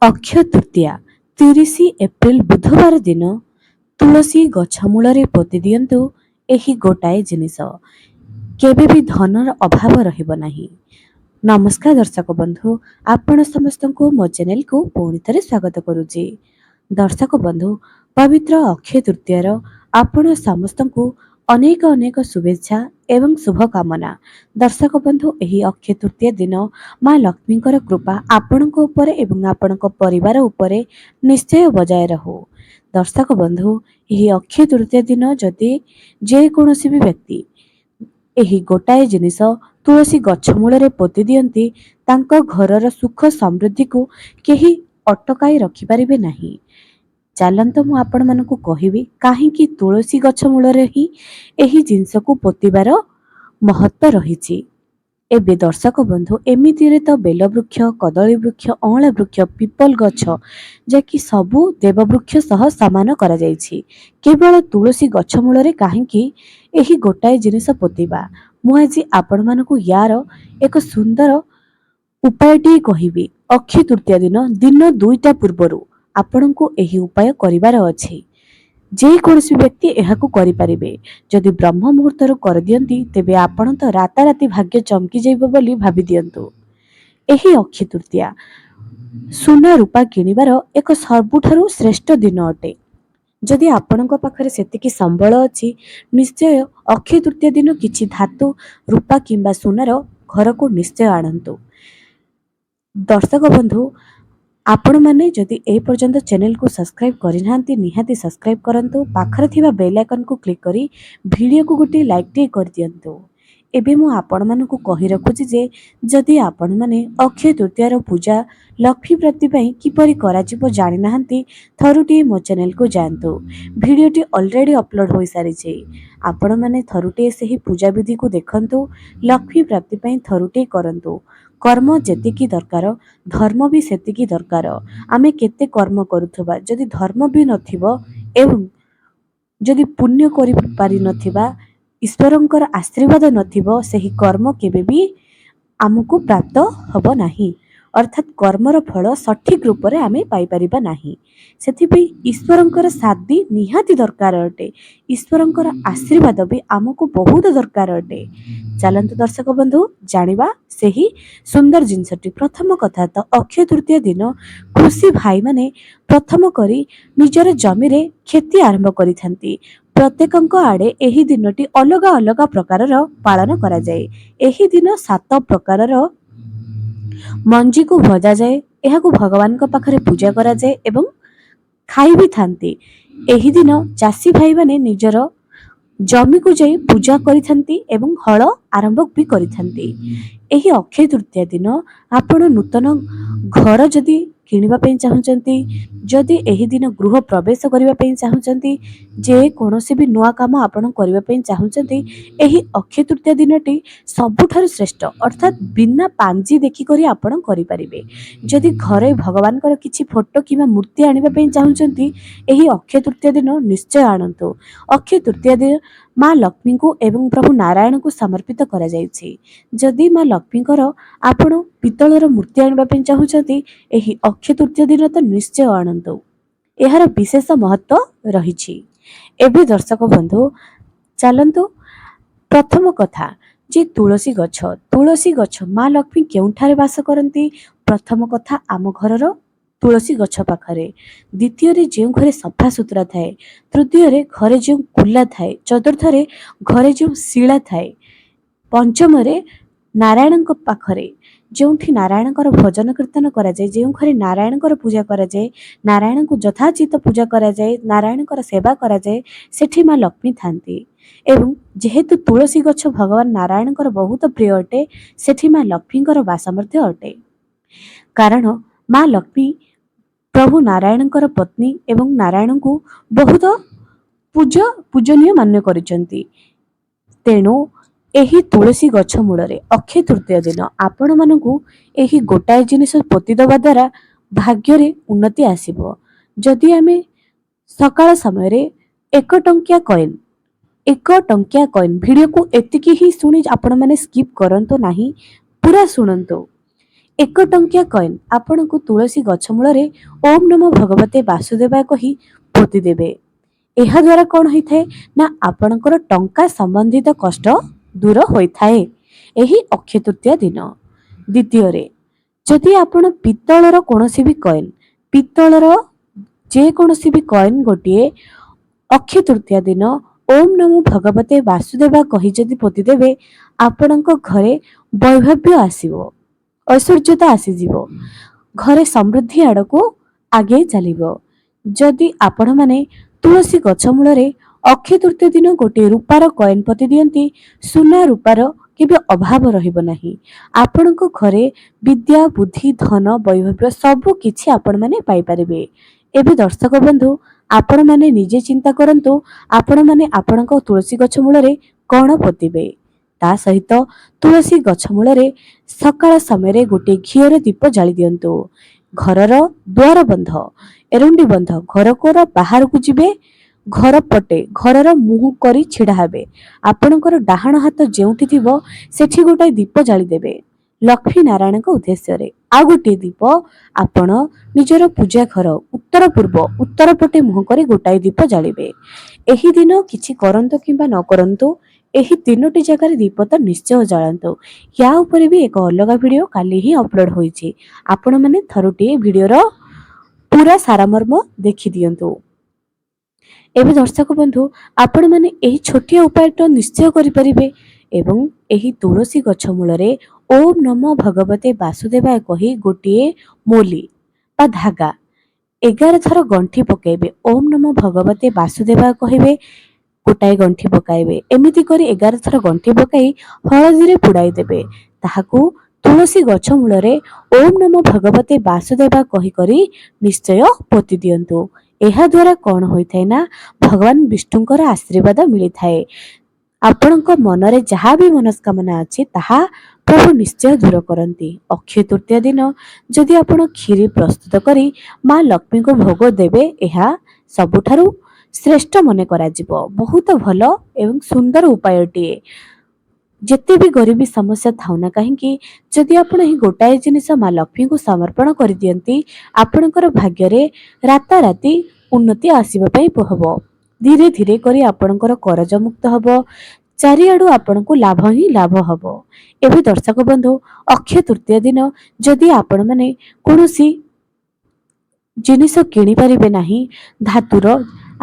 Akshaya Tritiya 30 April ବୁଧବାର ଦିନ ତୁଳସୀ ଗଛ ମୂଳରେ ପୋତି ଦିଅନ୍ତୁ ଏହି ଗୋଟାଏ ଜିନିଷ। କେବେ ବି ଧନର ଅଭାବ ରହିବ ନାହିଁ। ନମସ୍କାର ଦର୍ଶକ ବନ୍ଧୁ, ଆପଣ ସମସ୍ତଙ୍କୁ ମୋ ଚ୍ୟାନେଲକୁ ପୁଣି ଥରେ ସ୍ୱାଗତ କରୁଛି। ଦର୍ଶକ ବନ୍ଧୁ, ପବିତ୍ର ଅକ୍ଷୟ ତୃତୀୟାର ଆପଣ ସମସ୍ତଙ୍କୁ ଅନେକ ଅନେକ ଶୁଭେଚ୍ଛା ଏବଂ ଶୁଭକାମନା। ଦର୍ଶକ ବନ୍ଧୁ, ଏହି ଅକ୍ଷୟ ତୃତୀୟା ଦିନ ମା ଲକ୍ଷ୍ମୀଙ୍କର କୃପା ଆପଣଙ୍କ ଉପରେ ଏବଂ ଆପଣଙ୍କ ପରିବାର ଉପରେ ନିଶ୍ଚୟ ବଜାୟ ରହୁ। ଦର୍ଶକ ବନ୍ଧୁ, ଏହି ଅକ୍ଷୟ ତୃତୀୟା ଦିନ ଯଦି ଯେକୌଣସି ବି ବ୍ୟକ୍ତି ଏହି ଗୋଟାଏ ଜିନିଷ ତୁଳସୀ ଗଛ ମୂଳରେ ପୋତି ଦିଅନ୍ତି, ତାଙ୍କ ଘରର ସୁଖ ସମୃଦ୍ଧିକୁ କେହି ଅଟକାଇ ରଖିପାରିବେ ନାହିଁ। ଚାଲନ୍ତୁ ମୁଁ ଆପଣମାନଙ୍କୁ କହିବି କାହିଁକି ତୁଳସୀ ଗଛ ମୂଳରେ ହିଁ ଏହି ଜିନିଷକୁ ପୋତିବାର ମହତ୍ଵ ରହିଛି। ଏବେ ଦର୍ଶକ ବନ୍ଧୁ, ଏମିତିରେ ତ ବେଲବୃକ୍ଷ, କଦଳୀ ବୃକ୍ଷ, ଅଁଳା ବୃକ୍ଷ, ପିପଲ ଗଛ ଯାହାକି ସବୁ ଦେବବୃକ୍ଷ ସହ ସମାନ କରାଯାଇଛି। କେବଳ ତୁଳସୀ ଗଛ ମୂଳରେ କାହିଁକି ଏହି ଗୋଟାଏ ଜିନିଷ ପୋତିବା? ମୁଁ ଆଜି ଆପଣମାନଙ୍କୁ ୟାର ଏକ ସୁନ୍ଦର ଉପାୟଟିଏ କହିବି। ଅକ୍ଷୟ ତୃତୀୟା ଦିନ 2ଟା ପୂର୍ବରୁ ଆପଣଙ୍କୁ ଏହି ଉପାୟ କରିବାର ଅଛି। ଯେକୌଣସି ବ୍ୟକ୍ତି ଏହାକୁ କରିପାରିବେ। ଯଦି ବ୍ରହ୍ମ ମୁହୂର୍ତ୍ତରୁ କରିଦିଅନ୍ତି, ତେବେ ଆପଣ ତ ରାତାରାତି ଭାଗ୍ୟ ଚମକିଯିବ ବୋଲି ଭାବି ଦିଅନ୍ତୁ। ଏହି ଅକ୍ଷୟ ତୃତୀୟା ସୁନା ରୂପା କିଣିବାର ଏକ ସବୁଠାରୁ ଶ୍ରେଷ୍ଠ ଦିନ ଅଟେ। ଯଦି ଆପଣଙ୍କ ପାଖରେ ସେତିକି ସମ୍ବଳ ଅଛି, ନିଶ୍ଚୟ ଅକ୍ଷୟ ତୃତୀୟା ଦିନ କିଛି ଧାତୁ, ରୂପା କିମ୍ବା ସୁନାର ଘରକୁ ନିଶ୍ଚୟ ଆଣନ୍ତୁ। ଦର୍ଶକ ବନ୍ଧୁ, ଆପଣମାନେ ଯଦି ଏ ପର୍ଯ୍ୟନ୍ତ ଚ୍ୟାନେଲକୁ ସବସ୍କ୍ରାଇବ୍ କରିନାହାନ୍ତି, ନିହାତି ସବସ୍କ୍ରାଇବ୍ କରନ୍ତୁ। ପାଖରେ ଥିବା ବେଲ୍ ଆଇକନକୁ କ୍ଲିକ୍ କରି ଭିଡ଼ିଓକୁ ଗୋଟିଏ ଲାଇକ୍ଟିଏ କରିଦିଅନ୍ତୁ। ଏବେ ମୁଁ ଆପଣମାନଙ୍କୁ କହି ରଖୁଛି ଯେ ଯଦି ଆପଣମାନେ ଅକ୍ଷୟ ତୃତୀୟାର ପୂଜା ଲକ୍ଷ୍ମୀ ପ୍ରାପ୍ତି ପାଇଁ କିପରି କରାଯିବ ଜାଣିନାହାନ୍ତି, ଥରୁଟିଏ ମୋ ଚ୍ୟାନେଲକୁ ଯାଆନ୍ତୁ। ଭିଡ଼ିଓଟି ଅଲରେଡ଼ି ଅପଲୋଡ଼ ହୋଇସାରିଛି। ଆପଣମାନେ ଥରୁଟିଏ ସେହି ପୂଜାବିଧିକୁ ଦେଖନ୍ତୁ। ଲକ୍ଷ୍ମୀ ପ୍ରାପ୍ତି ପାଇଁ ଥରୁଟିଏ କରନ୍ତୁ। କର୍ମ ଯେତିକି ଦରକାର, ଧର୍ମ ବି ସେତିକି ଦରକାର। ଆମେ କେତେ କର୍ମ କରୁଥିବା, ଯଦି ଧର୍ମ ବି ନଥିବ ଏବଂ ଯଦି ପୁଣ୍ୟ କରିପାରିନଥିବା, ଈଶ୍ୱରଙ୍କର ଆଶୀର୍ବାଦ ନଥିବ, ସେହି କର୍ମ କେବେ ବି ଆମକୁ ପ୍ରାପ୍ତ ହେବ ନାହିଁ। ଅର୍ଥାତ୍ କର୍ମର ଫଳ ସଠିକ ରୂପରେ ଆମେ ପାଇପାରିବା ନାହିଁ। ସେଥିପାଇଁ ଈଶ୍ୱରଙ୍କର ସାଥ ବି ନିହାତି ଦରକାର ଅଟେ। ଈଶ୍ୱରଙ୍କର ଆଶୀର୍ବାଦ ବି ଆମକୁ ବହୁତ ଦରକାର ଅଟେ। ଚାଲନ୍ତୁ ଦର୍ଶକ ବନ୍ଧୁ, ଜାଣିବା ସେହି ସୁନ୍ଦର ଜିନିଷଟି। ପ୍ରଥମ କଥା ତ ଅକ୍ଷୟ ତୃତୀୟା ଦିନ କୃଷି ଭାଇମାନେ ପ୍ରଥମ କରି ନିଜର ଜମିରେ କ୍ଷେତି ଆରମ୍ଭ କରିଥାନ୍ତି। ପ୍ରତ୍ୟେକଙ୍କ ଆଡ଼େ ଏହି ଦିନଟି ଅଲଗା ଅଲଗା ପ୍ରକାରର ପାଳନ କରାଯାଏ। ଏହି ଦିନ 7 ପ୍ରକାରର ମଞ୍ଜିକୁ ଭଜାଯାଏ, ଏହାକୁ ଭଗବାନଙ୍କ ପାଖରେ ପୂଜା କରାଯାଏ ଏବଂ ଖାଇ ବି ଥାନ୍ତି। ଏହି ଦିନ ଚାଷୀ ଭାଇମାନେ ନିଜର ଜମିକୁ ଯାଇ ପୂଜା କରିଥାନ୍ତି ଏବଂ ହଳ ଆରମ୍ଭ ବି କରିଥାନ୍ତି। ଏହି ଅକ୍ଷୟ ତୃତୀୟା ଦିନ ଆପଣ ନୂତନ ଘର ଯଦି କିଣିବା ପାଇଁ ଚାହୁଁଛନ୍ତି, ଯଦି ଏହି ଦିନ ଗୃହ ପ୍ରବେଶ କରିବା ପାଇଁ ଚାହୁଁଛନ୍ତି, ଯେକୌଣସି ବି ନୂଆ କାମ ଆପଣ କରିବା ପାଇଁ ଚାହୁଁଛନ୍ତି, ଏହି ଅକ୍ଷୟ ତୃତୀୟା ଦିନଟି ସବୁଠାରୁ ଶ୍ରେଷ୍ଠ। ଅର୍ଥାତ୍ ବିନା ପାଞ୍ଜି ଦେଖିକରି ଆପଣ କରିପାରିବେ। ଯଦି ଘରେ ଭଗବାନଙ୍କର କିଛି ଫଟୋ କିମ୍ବା ମୂର୍ତ୍ତି ଆଣିବା ପାଇଁ ଚାହୁଁଛନ୍ତି, ଏହି ଅକ୍ଷୟ ତୃତୀୟା ଦିନ ନିଶ୍ଚୟ ଆଣନ୍ତୁ। ଅକ୍ଷୟ ତୃତୀୟା ଦିନ ମା ଲକ୍ଷ୍ମୀଙ୍କୁ ଏବଂ ପ୍ରଭୁ ନାରାୟଣଙ୍କୁ ସମର୍ପିତ କରାଯାଇଛି। ଯଦି ମା ଲକ୍ଷ୍ମୀଙ୍କର ଆପଣ ପିତ୍ତଳର ମୂର୍ତ୍ତି ଆଣିବା ପାଇଁ ଚାହୁଁଛନ୍ତି, ଏହି ଅକ୍ଷୟ ତୃତୀୟା ଦିନ ତ ନିଶ୍ଚୟ ଆଣନ୍ତୁ। ଏହାର ବିଶେଷ ମହତ୍ଵ ରହିଛି। ଏବେ ଦର୍ଶକ ବନ୍ଧୁ, ଚାଲନ୍ତୁ ପ୍ରଥମ କଥା ଯେ ତୁଳସୀ ଗଛ ମା ଲକ୍ଷ୍ମୀ କେଉଁଠାରେ ବାସ କରନ୍ତି? ପ୍ରଥମ କଥା ଆମ ଘରର ତୁଳସୀ ଗଛ ପାଖରେ। ଦ୍ୱିତୀୟରେ ଯେଉଁ ଘରେ ସଫା ସୁତୁରା ଥାଏ, ତୃତୀୟରେ ଘରେ ଯେଉଁ କୁଲା ଥାଏ, ଚତୁର୍ଥରେ ଘରେ ଯେଉଁ ଶିଳା ଥାଏ, ପଞ୍ଚମରେ ନାରାୟଣଙ୍କ ପାଖରେ ଯେଉଁଠି ନାରାୟଣଙ୍କର ଭଜନ କୀର୍ତ୍ତନ କରାଯାଏ, ଯେଉଁ ଘରେ ନାରାୟଣଙ୍କର ପୂଜା କରାଯାଏ, ନାରାୟଣଙ୍କୁ ଯଥାଚିତ ପୂଜା କରାଯାଏ, ନାରାୟଣଙ୍କର ସେବା କରାଯାଏ, ସେଠି ମା ଲକ୍ଷ୍ମୀ ଥାନ୍ତି। ଏବଂ ଯେହେତୁ ତୁଳସୀ ଗଛ ଭଗବାନ ନାରାୟଣଙ୍କର ବହୁତ ପ୍ରିୟ ଅଟେ, ସେଠି ମା ଲକ୍ଷ୍ମୀଙ୍କର ବାସ ମଧ୍ୟ ଅଟେ। କାରଣ ମା ଲକ୍ଷ୍ମୀ ପ୍ରଭୁ ନାରାୟଣଙ୍କର ପତ୍ନୀ ଏବଂ ନାରାୟଣଙ୍କୁ ବହୁତ ପୂଜନୀୟ ମାନ୍ୟ କରିଛନ୍ତି। ତେଣୁ ଏହି ତୁଳସୀ ଗଛ ମୂଳରେ ଅକ୍ଷୟ ତୃତୀୟା ଦିନ ଆପଣମାନଙ୍କୁ ଏହି ଗୋଟାଏ ଜିନିଷ ପୋତି ଦେବା ଦ୍ୱାରା ଭାଗ୍ୟରେ ଉନ୍ନତି ଆସିବ। ଯଦି ଆମେ ସକାଳ ସମୟରେ 1 ଟଙ୍କିଆ କଏନ୍ ଭିଡ଼ିଓକୁ ଏତିକି ହିଁ ଶୁଣି ଆପଣମାନେ ସ୍କିପ୍ କରନ୍ତୁ ନାହିଁ, ପୁରା ଶୁଣନ୍ତୁ। ଏକ ଟଙ୍କିଆ କଏନ୍ ଆପଣଙ୍କୁ ତୁଳସୀ ଗଛ ମୂଳରେ ଓମ୍ ନମୋ ଭଗବତେ ବାସୁଦେବାୟ କହି ପୋତି ଦେବେ। ଏହା ଦ୍ୱାରା କ'ଣ ହୋଇଥାଏ ନା ଆପଣଙ୍କର ଟଙ୍କା ସମ୍ବନ୍ଧିତ କଷ୍ଟ ଦୂର ହୋଇଥାଏ ଏହି ଅକ୍ଷୟ ତୃତୀୟା ଦିନ। ଦ୍ୱିତୀୟରେ, ଯଦି ଆପଣ ପିତ୍ତଳର କୌଣସି ବି କଏନ୍, ପିତ୍ତଳର ଯେକୌଣସି ବି କଏନ୍ ଗୋଟିଏ ଅକ୍ଷୟ ତୃତୀୟା ଦିନ ଓମ୍ ନମୋ ଭଗବତେ ବାସୁଦେବା କହି ଯଦି ପୋତିଦେବେ, ଆପଣଙ୍କ ଘରେ ବୈଭବ୍ୟ ଆସିବ, ଐଶ୍ୱର୍ଯ୍ୟତା ଆସିଯିବ, ଘରେ ସମୃଦ୍ଧି ଆଡ଼କୁ ଆଗେଇ ଚାଲିବ। ଯଦି ଆପଣମାନେ ତୁଳସୀ ଗଛ ମୂଳରେ ଅକ୍ଷୟ ତୃତୀୟ ଦିନ ଗୋଟିଏ ରୂପାର କଏନ୍ ପୋତି ଦିଅନ୍ତି, ସୁନା ରୂପାର କେବେ ଅଭାବ ରହିବ ନାହିଁ। ଆପଣଙ୍କ ଘରେ ବିଦ୍ୟା, ବୁଦ୍ଧି, ଧନ, ବୈଭବ୍ୟ ସବୁ କିଛି ଆପଣମାନେ ପାଇପାରିବେ। ଏବେ ଦର୍ଶକ ବନ୍ଧୁ, ଆପଣମାନେ ନିଜେ ଚିନ୍ତା କରନ୍ତୁ, ଆପଣମାନେ ଆପଣଙ୍କ ତୁଳସୀ ଗଛ ମୂଳରେ କ'ଣ ପୋତିବେ। ତା ସହିତ ତୁଳସୀ ଗଛ ମୂଳରେ ସକାଳ ସମୟରେ ଗୋଟିଏ ଘିଅର ଦୀପ ଜାଳି ଦିଅନ୍ତୁ। ଘରର ଦ୍ୱାର ବନ୍ଧ, ଏରୁଣ୍ଡି ବନ୍ଧ, ଘରର ବାହାରକୁ ଯିବେ, ଘର ପଟେ ଘରର ମୁହଁ କରି ଛିଡ଼ା ହେବେ। ଆପଣଙ୍କର ଡାହାଣ ହାତ ଯେଉଁଠି ଥିବ ସେଠି ଗୋଟାଏ ଦୀପ ଜାଳିଦେବେ ଲକ୍ଷ୍ମୀ ନାରାୟଣଙ୍କ ଉଦ୍ଦେଶ୍ୟରେ। ଆଉ ଗୋଟିଏ ଦୀପ ଆପଣ ନିଜର ପୂଜା ଘର ଉତ୍ତର ପଟେ ମୁହଁ କରି ଗୋଟାଏ ଦୀପ ଜାଳିବେ। ଏହି ଦିନ କିଛି କରନ୍ତୁ କିମ୍ବା ନ କରନ୍ତୁ, ଏହି ତିନୋଟି ଜାଗାରେ ଦୀପ ତ ନିଶ୍ଚୟ ଜାଳନ୍ତୁ। ୟା ଉପରେ ବି ଏକ ଅଲଗା ଭିଡ଼ିଓ କାଲି ହିଁ ଅପଲୋଡ଼ ହୋଇଛି, ଆପଣମାନେ ଥରୁଟିଏ ଭିଡ଼ିଓର ପୁରା ସାରମର୍ମ ଦେଖିଦିଅନ୍ତୁ। ଏବେ ଦର୍ଶକ ବନ୍ଧୁ, ଆପଣମାନେ ଏହି ଛୋଟିଆ ଉପାୟଟା ନିଶ୍ଚୟ କରିପାରିବେ ଏବଂ ଏହି ତୁଳସୀ ଗଛ ମୂଳରେ ଓମ୍ ନମୋ ଭଗବତେ ବାସୁଦେବାୟ କହି ଗୋଟିଏ ମୋଲି ବା ଧାଗା 11 ଥର ଗଣ୍ଠି ପକାଇବେ। ଓମ୍ ନମୋ ଭଗବତେ ବାସୁଦେବାୟ କହିବେ, ଗୋଟାଏ ଗଣ୍ଠି ପକାଇବେ। ଏମିତି କରି 11 ଥର ଗଣ୍ଠି ପକାଇ ହଳଦୀରେ ବୁଡ଼ାଇ ଦେବେ। ତାହାକୁ ତୁଳସୀ ଗଛ ମୂଳରେ ଓମ୍ ନମୋ ଭଗବତେ ବାସୁଦେବାୟ କହି କରି ନିଶ୍ଚୟ ପୋତି ଦିଅନ୍ତୁ। ଏହା ଦ୍ୱାରା କ'ଣ ହୋଇଥାଏ ନା ଭଗବାନ ବିଷ୍ଣୁଙ୍କର ଆଶୀର୍ବାଦ ମିଳିଥାଏ। ଆପଣଙ୍କ ମନରେ ଯାହା ବି ମନସ୍କାମନା ଅଛି ତାହା ପ୍ରଭୁ ନିଶ୍ଚୟ ଦୂର କରନ୍ତି। ଅକ୍ଷୟ ତୃତୀୟା ଦିନ ଯଦି ଆପଣ କ୍ଷୀରି ପ୍ରସ୍ତୁତ କରି ମା ଲକ୍ଷ୍ମୀଙ୍କୁ ଭୋଗ ଦେବେ, ଏହା ସବୁଠାରୁ ଶ୍ରେଷ୍ଠ ମନେ କରାଯିବ। ବହୁତ ଭଲ ଏବଂ ସୁନ୍ଦର ଉପାୟଟିଏ। ଯେତେ ବି ଗରିବୀ ସମସ୍ୟା ଥାଉ ନା କାହିଁକି, ଯଦି ଆପଣ ଏହି ଗୋଟାଏ ଜିନିଷ ମା ଲକ୍ଷ୍ମୀଙ୍କୁ ସମର୍ପଣ କରିଦିଅନ୍ତି, ଆପଣଙ୍କର ଭାଗ୍ୟରେ ରାତାରାତି ଉନ୍ନତି ଆସିବା ପାଇଁ ହବ। ଧୀରେ ଧୀରେ କରି ଆପଣଙ୍କର କରଜ ମୁକ୍ତ ହବ, ଚାରିଆଡ଼ୁ ଆପଣଙ୍କୁ ଲାଭ ହିଁ ଲାଭ ହବ। ଏବେ ଦର୍ଶକ ବନ୍ଧୁ, ଅକ୍ଷୟ ତୃତୀୟା ଦିନ ଯଦି ଆପଣମାନେ କୌଣସି ଜିନିଷ କିଣିପାରିବେ ନାହିଁ ଧାତୁର,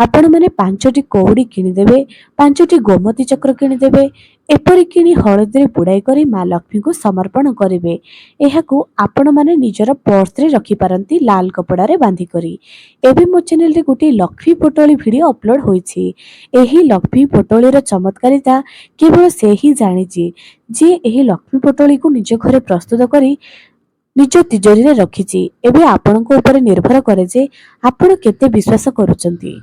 ଆପଣମାନେ 5ଟି କଉଡ଼ି କିଣିଦେବେ, 5ଟି ଗୋମତୀ ଚକ୍ର କିଣିଦେବେ। ଏପରି କିଣି ହଳଦୀରେ ବୁଡ଼ାଇ କରି ମା ଲକ୍ଷ୍ମୀଙ୍କୁ ସମର୍ପଣ କରିବେ। ଏହାକୁ ଆପଣମାନେ ନିଜର ପର୍ସରେ ରଖିପାରନ୍ତି ଲାଲ କପଡ଼ାରେ ବାନ୍ଧିକରି। ଏବେ ମୋ ଚ୍ୟାନେଲରେ ଗୋଟିଏ ଲକ୍ଷ୍ମୀ ପୋଟଳି ଭିଡ଼ିଓ ଅପଲୋଡ଼ ହୋଇଛି। ଏହି ଲକ୍ଷ୍ମୀ ପୋଟଳିର ଚମତ୍କାରିତା କେବଳ ସେ ହିଁ ଜାଣିଛି ଯିଏ ଏହି ଲକ୍ଷ୍ମୀ ପୋଟଳିକୁ ନିଜ ଘରେ ପ୍ରସ୍ତୁତ କରି ନିଜ ତିଜୋରିରେ ରଖିଛି। ଏବେ ଆପଣଙ୍କ ଉପରେ ନିର୍ଭର କରେ ଯେ ଆପଣ କେତେ ବିଶ୍ୱାସ କରୁଛନ୍ତି।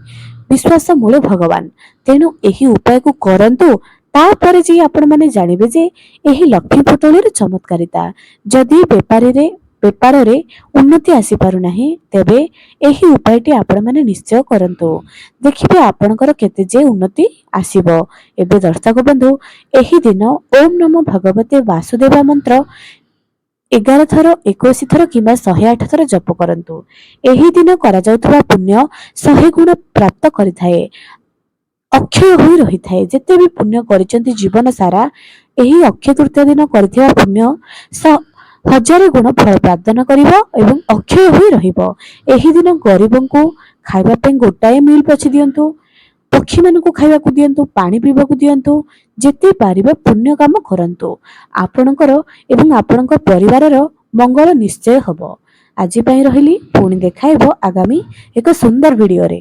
ବିଶ୍ୱାସ ମୂଳ ଭଗବାନ, ତେଣୁ ଏହି ଉପାୟକୁ କରନ୍ତୁ। ତାପରେ ଯାଇ ଆପଣମାନେ ଜାଣିବେ ଯେ ଏହି ଲକ୍ଷ୍ମୀ ପୋଟଳିର ଚମତ୍କାରିତା। ଯଦି ବେପାରରେ ଉନ୍ନତି ଆସିପାରୁନାହିଁ, ତେବେ ଏହି ଉପାୟଟି ଆପଣମାନେ ନିଶ୍ଚୟ କରନ୍ତୁ, ଦେଖିବେ ଆପଣଙ୍କର କେତେ ଯେ ଉନ୍ନତି ଆସିବ। ଏବେ ଦର୍ଶକ ବନ୍ଧୁ, ଏହି ଦିନ ଓମ୍ ନମୋ ଭଗବତେ ବାସୁଦେବା ମନ୍ତ୍ର 11 ଥର, 21 ଥର କିମ୍ବା 108 ଥର ଜପ କରନ୍ତୁ। ଏହି ଦିନ କରାଯାଉଥିବା ପୁଣ୍ୟ 100 ଗୁଣ ପ୍ରାପ୍ତ କରିଥାଏ, ଅକ୍ଷୟ ହୋଇ ରହିଥାଏ। ଯେତେ ବି ପୁଣ୍ୟ କରିଛନ୍ତି ଜୀବନ ସାରା, ଏହି ଅକ୍ଷୟ ତୃତୀୟା ଦିନ କରିଥିବା ପୁଣ୍ୟ 1000 ଗୁଣ ଫଳ ପ୍ରଦାନ କରିବ ଏବଂ ଅକ୍ଷୟ ହୋଇ ରହିବ। ଏହି ଦିନ ଗରିବଙ୍କୁ ଖାଇବା ପାଇଁ ଗୋଟାଏ ମିଲ୍ ପଛେ ଦିଅନ୍ତୁ, ପକ୍ଷୀମାନଙ୍କୁ ଖାଇବାକୁ ଦିଅନ୍ତୁ, ପାଣି ପିଇବାକୁ ଦିଅନ୍ତୁ, ଯେତେ ପାରିବେ ପୁଣ୍ୟ କାମ କରନ୍ତୁ। ଆପଣଙ୍କର ଏବଂ ଆପଣଙ୍କ ପରିବାରର ମଙ୍ଗଳ ନିଶ୍ଚୟ ହେବ। ଆଜି ପାଇଁ ରହିଲି, ପୁଣି ଦେଖା ହେବ ଆଗାମୀ ଏକ ସୁନ୍ଦର ଭିଡ଼ିଓରେ।